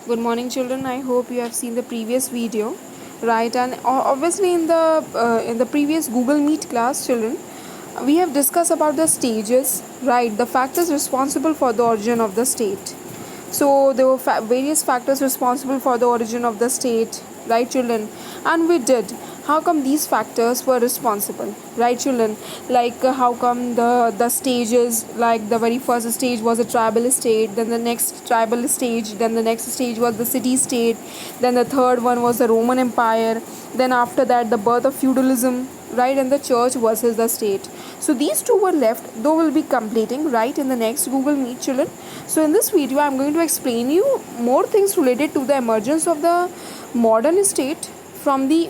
Good morning, children. I hope you have seen the previous video, right? And obviously, in the previous Google Meet class, children, we have discussed about the stages, right? The factors responsible for the origin of the state. So there were various factors responsible for the origin of the state, right, children? And we did. How come these factors were responsible, right, children? Like how come the stages, like the very first stage was a tribal state, then the next tribal stage, then the next stage was the city state, then the third one was the Roman Empire, then after that the birth of feudalism, right, and the church versus the state. So these two were left, though we'll be completing right in the next Google Meet, children. So in this video I'm going to explain you more things related to the emergence of the modern state from the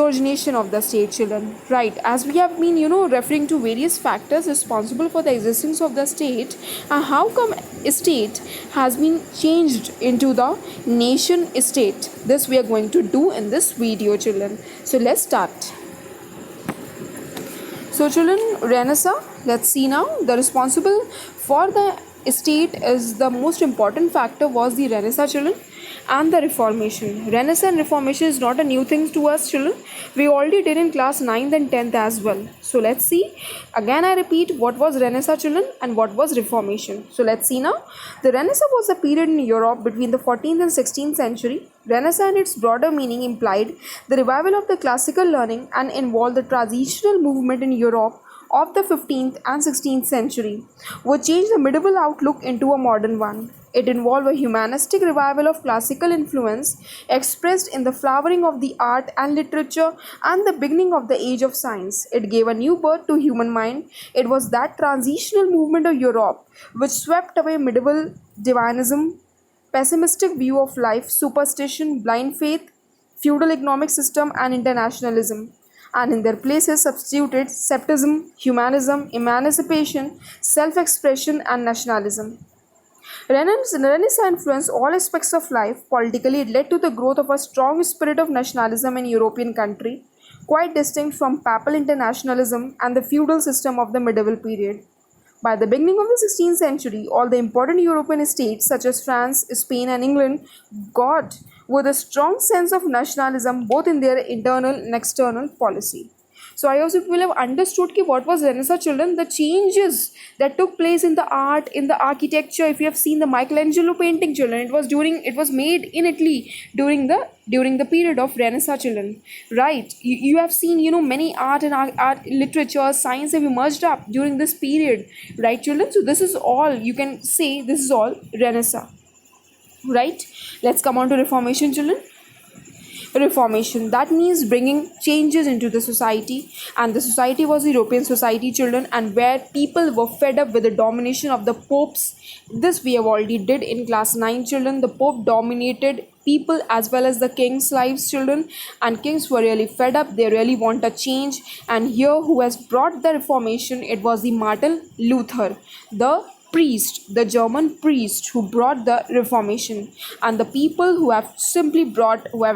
origination of the state, children, right? As we have been referring to various factors responsible for the existence of the state, and how come state has been changed into the nation state. This we are going to do in this video, children. So let's start. So children, Renaissance, let's see now. The responsible for the state is the most important factor was the Renaissance, children, and the Reformation. Renaissance and Reformation is not a new thing to us, children. We already did in class 9th and 10th as well. So let's see. Again I repeat, what was Renaissance, children, and what was Reformation. So let's see now. The Renaissance was a period in Europe between the 14th and 16th century. Renaissance and its broader meaning implied the revival of the classical learning and involved the transitional movement in Europe of the 15th and 16th century, which changed the medieval outlook into a modern one. It involved a humanistic revival of classical influence expressed in the flowering of the art and literature and the beginning of the age of science. It gave a new birth to human mind. It was that transitional movement of Europe which swept away medieval divinism, pessimistic view of life, superstition, blind faith, feudal economic system, and internationalism, and in their places substituted scepticism, humanism, emancipation, self expression, and nationalism. Renaissance influenced all aspects of life. Politically, it led to the growth of a strong spirit of nationalism in European country, quite distinct from papal internationalism and the feudal system of the medieval period. By the beginning of the 16th century, all the important European states such as France, Spain, and England got with a strong sense of nationalism both in their internal and external policy. So I also will have understood what was Renaissance, children, the changes that took place in the art, in the architecture. If you have seen the Michelangelo painting, children, it was made in Italy during the period of Renaissance, children, right? You have seen many art and art literature, science have emerged up during this period, right, children? So this is all, you can say this is all Renaissance, right? Let's come on to Reformation, children. Reformation, that means bringing changes into the society, and the society was European society, children, and where people were fed up with the domination of the popes. This we have already did in class 9, children. The pope dominated people as well as the king's lives, children, and kings were really fed up. They really want a change, and here who has brought the Reformation, it was the Martin Luther, the priest, the German priest who brought the Reformation, and the people who have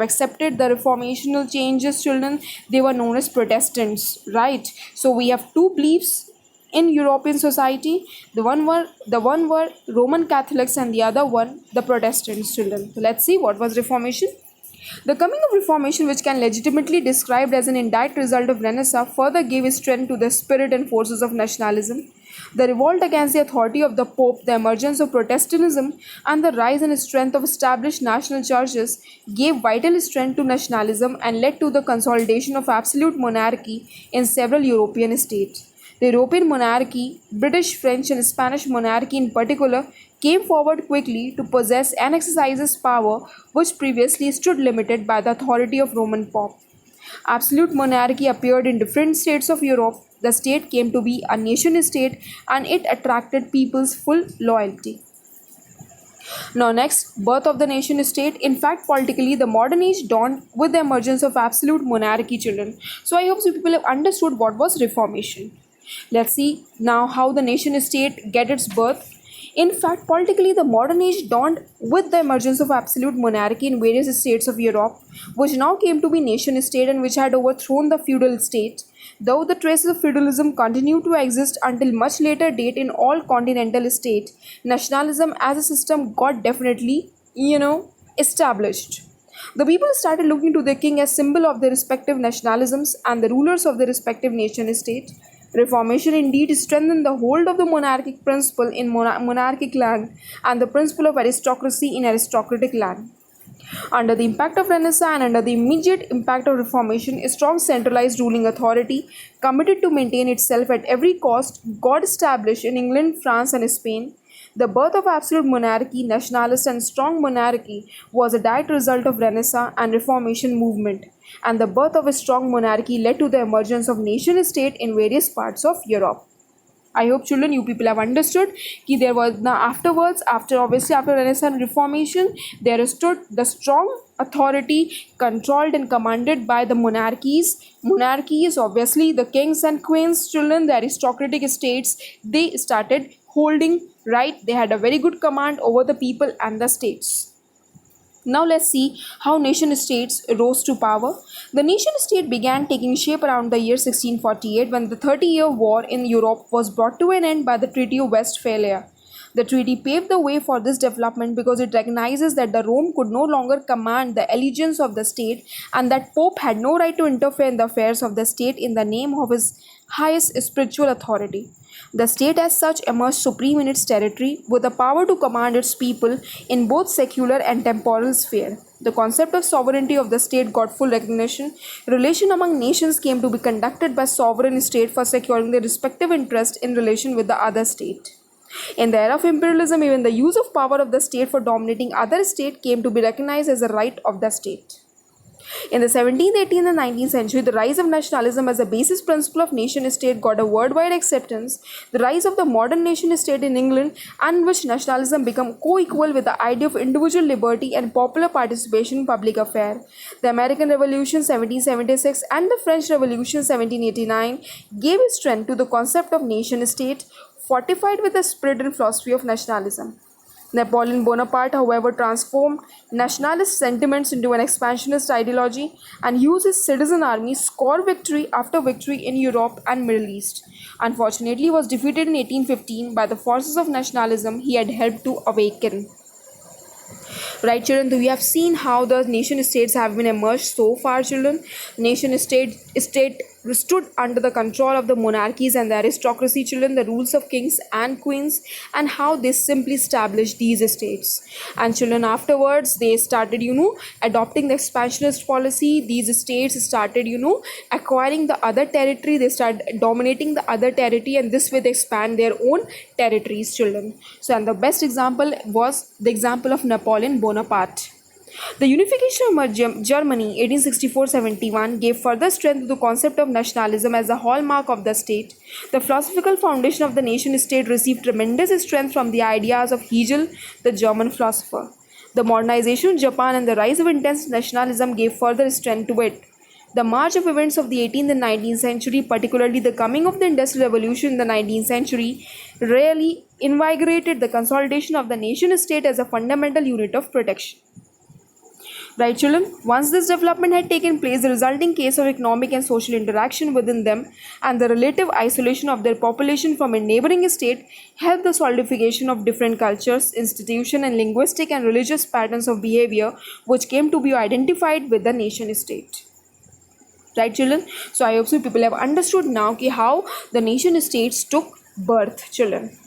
accepted the reformational changes, children, they were known as Protestants, right? So we have two beliefs in European society. The one were Roman Catholics, and the other one the Protestants, children. So let's see what was Reformation. The coming of Reformation, which can legitimately be described as an indirect result of Renaissance, further gave strength to the spirit and forces of nationalism. The revolt against the authority of the Pope, the emergence of Protestantism, and the rise and strength of established national churches gave vital strength to nationalism and led to the consolidation of absolute monarchy in several European states. The European monarchy, British, French, and Spanish monarchy in particular, came forward quickly to possess and exercise its power, which previously stood limited by the authority of Roman Pope. Absolute monarchy appeared in different states of Europe. The state came to be a nation state, and it attracted people's full loyalty. Now next, birth of the nation state. In fact, politically, the modern age dawned with the emergence of absolute monarchy, children. So I hope so people have understood what was Reformation. Let's see now how the nation state get its birth. In fact, politically, the modern age dawned with the emergence of absolute monarchy in various states of Europe, which now came to be nation state and which had overthrown the feudal state. Though the traces of feudalism continued to exist until much later date in all continental states, nationalism as a system got definitely, established. The people started looking to their king as symbol of their respective nationalisms and the rulers of their respective nation state. Reformation indeed strengthened the hold of the monarchic principle in monarchic land and the principle of aristocracy in aristocratic land. Under the impact of Renaissance and under the immediate impact of Reformation, a strong centralized ruling authority, committed to maintain itself at every cost, got established in England, France, and Spain. The birth of absolute monarchy, nationalist, and strong monarchy was a direct result of Renaissance and Reformation movement, and the birth of a strong monarchy led to the emergence of nation state in various parts of Europe. I hope children, you people have understood that there was now afterwards, after Renaissance and Reformation, there stood the strong authority controlled and commanded by the monarchies. Monarchies, obviously, the kings and queens, children, the aristocratic states, they started holding right. They had a very good command over the people and the states. Now let's see how nation states rose to power. The nation state began taking shape around the year 1648 when the 30-year war in Europe was brought to an end by the Treaty of Westphalia. The treaty paved the way for this development because it recognizes that the Rome could no longer command the allegiance of the state and that Pope had no right to interfere in the affairs of the state in the name of his highest spiritual authority. The state as such emerged supreme in its territory with the power to command its people in both secular and temporal sphere. The concept of sovereignty of the state got full recognition. Relation among nations came to be conducted by sovereign state for securing their respective interest in relation with the other state. In the era of imperialism, even the use of power of the state for dominating other state came to be recognized as a right of the state. In the 17th, 18th, and 19th century, the rise of nationalism as a basis principle of nation-state got a worldwide acceptance. The rise of the modern nation-state in England, and which nationalism became co-equal with the idea of individual liberty and popular participation in public affairs. The American Revolution 1776 and the French Revolution 1789 gave strength to the concept of nation-state, fortified with the spirit and philosophy of nationalism. Napoleon Bonaparte, however, transformed nationalist sentiments into an expansionist ideology and used his citizen army score victory after victory in Europe and Middle East. Unfortunately, he was defeated in 1815 by the forces of nationalism he had helped to awaken. Right, children, we have seen how the nation states have been emerged so far, children. Nation state stood under the control of the monarchies and the aristocracy, children, the rules of kings and queens, and how they simply established these states. And children, afterwards, they started, adopting the expansionist policy. These states started, acquiring the other territory. They started dominating the other territory, and this way they expand their own territories, children. So, and the best example was the example of Napoleon Bonaparte. The unification of Germany 1864-71 gave further strength to the concept of nationalism as a hallmark of the state. The philosophical foundation of the nation-state received tremendous strength from the ideas of Hegel, the German philosopher. The modernization of Japan and the rise of intense nationalism gave further strength to it. The march of events of the 18th and 19th century, particularly the coming of the Industrial Revolution in the 19th century, really invigorated the consolidation of the nation-state as a fundamental unit of protection. Right, children? Once this development had taken place, the resulting case of economic and social interaction within them and the relative isolation of their population from a neighboring state helped the solidification of different cultures, institutions, and linguistic and religious patterns of behavior which came to be identified with the nation-state. Right, children? So I hope so people have understood now how the nation-states took birth, children.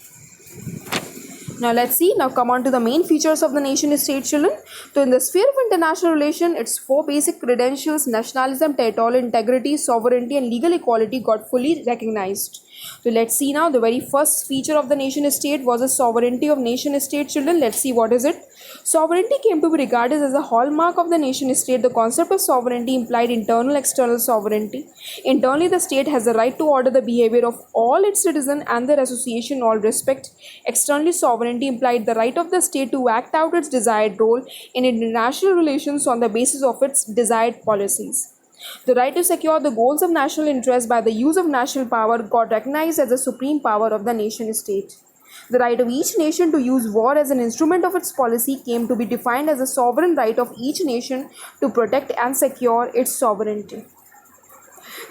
Now let's see. Now come on to the main features of the nation-state, children. So in the sphere of international relation, its four basic credentials: nationalism, territorial integrity, sovereignty, and legal equality got fully recognized. So let's see now. The very first feature of the nation-state was the sovereignty of nation-state, children. Let's see what is it. Sovereignty came to be regarded as a hallmark of the nation-state. The concept of sovereignty implied internal external sovereignty. Internally, the state has the right to order the behavior of all its citizens and their association in all respect. Externally, sovereignty implied the right of the state to act out its desired role in international relations on the basis of its desired policies. The right to secure the goals of national interest by the use of national power got recognized as the supreme power of the nation-state. The right of each nation to use war as an instrument of its policy came to be defined as the sovereign right of each nation to protect and secure its sovereignty.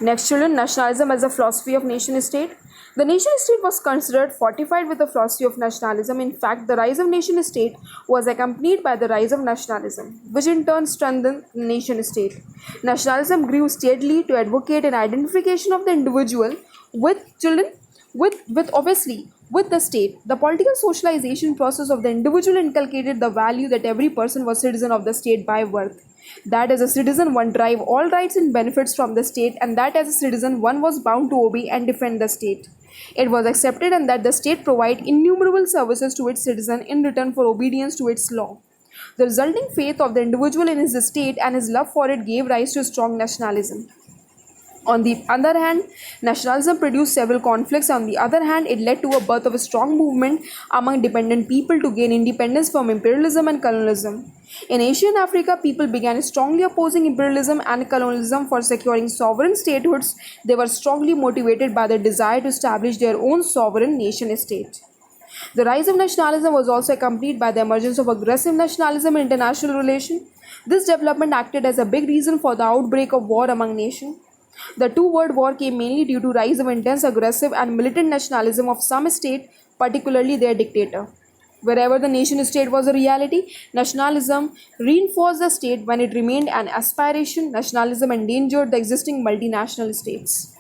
Next, children, nationalism as a philosophy of nation state. The nation state was considered fortified with the philosophy of nationalism. In fact, the rise of nation state was accompanied by the rise of nationalism, which in turn strengthened the nation state. Nationalism grew steadily to advocate an identification of the individual with children, with obviously with the state. The political socialization process of the individual inculcated the value that every person was citizen of the state by birth, that as a citizen one derived all rights and benefits from the state, and that as a citizen one was bound to obey and defend the state. It was accepted and that the state provide innumerable services to its citizen in return for obedience to its law. The resulting faith of the individual in his state and his love for it gave rise to strong nationalism. On the other hand, nationalism produced several conflicts. On the other hand, it led to a birth of a strong movement among dependent people to gain independence from imperialism and colonialism. In Asia and Africa, people began strongly opposing imperialism and colonialism for securing sovereign statehoods. They were strongly motivated by the desire to establish their own sovereign nation state. The rise of nationalism was also accompanied by the emergence of aggressive nationalism in international relations. This development acted as a big reason for the outbreak of war among nations. The two-world war came mainly due to rise of intense aggressive and militant nationalism of some state, particularly their dictator. Wherever the nation state was a reality, nationalism reinforced the state. When it remained an aspiration, nationalism endangered the existing multinational states.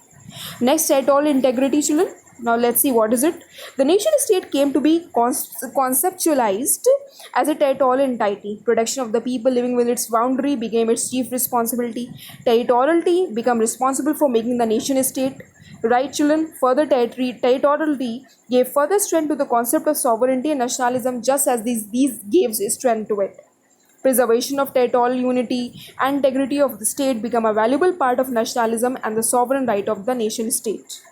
Next, territorial integrity, children. Now let's see what is it. The nation state came to be conceptualized as a territorial entity. Protection of the people living within its boundary became its chief responsibility. Territoriality became responsible for making the nation state right, children. Further, territoriality gave further strength to the concept of sovereignty and nationalism, just as these gave strength to it. Preservation of territorial unity and integrity of the state become a valuable part of nationalism and the sovereign right of the nation state.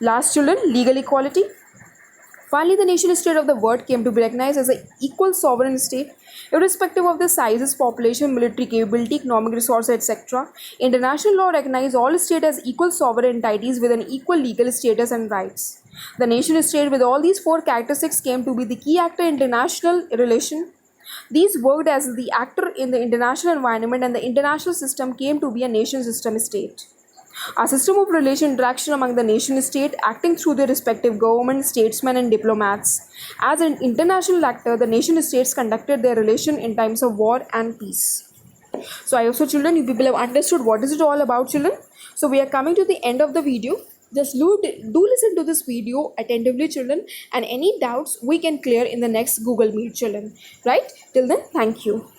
Last, children, legal equality. Finally, the nation state of the world came to be recognized as an equal sovereign state, irrespective of the sizes, population, military capability, economic resources, etc. International law recognized all states as equal sovereign entities with an equal legal status and rights. The nation state with all these four characteristics came to be the key actor in international relations. These worked as the actor in the international environment, and the international system came to be a nation system state. A system of relation interaction among the nation state acting through their respective government, statesmen and diplomats. As an international actor, the nation states conducted their relation in times of war and peace. So I hope so, children, you people have understood what is it all about, children. So we are coming to the end of the video. Just do listen to this video attentively, children, and any doubts we can clear in the next Google Meet, children. Right? Till then, thank you.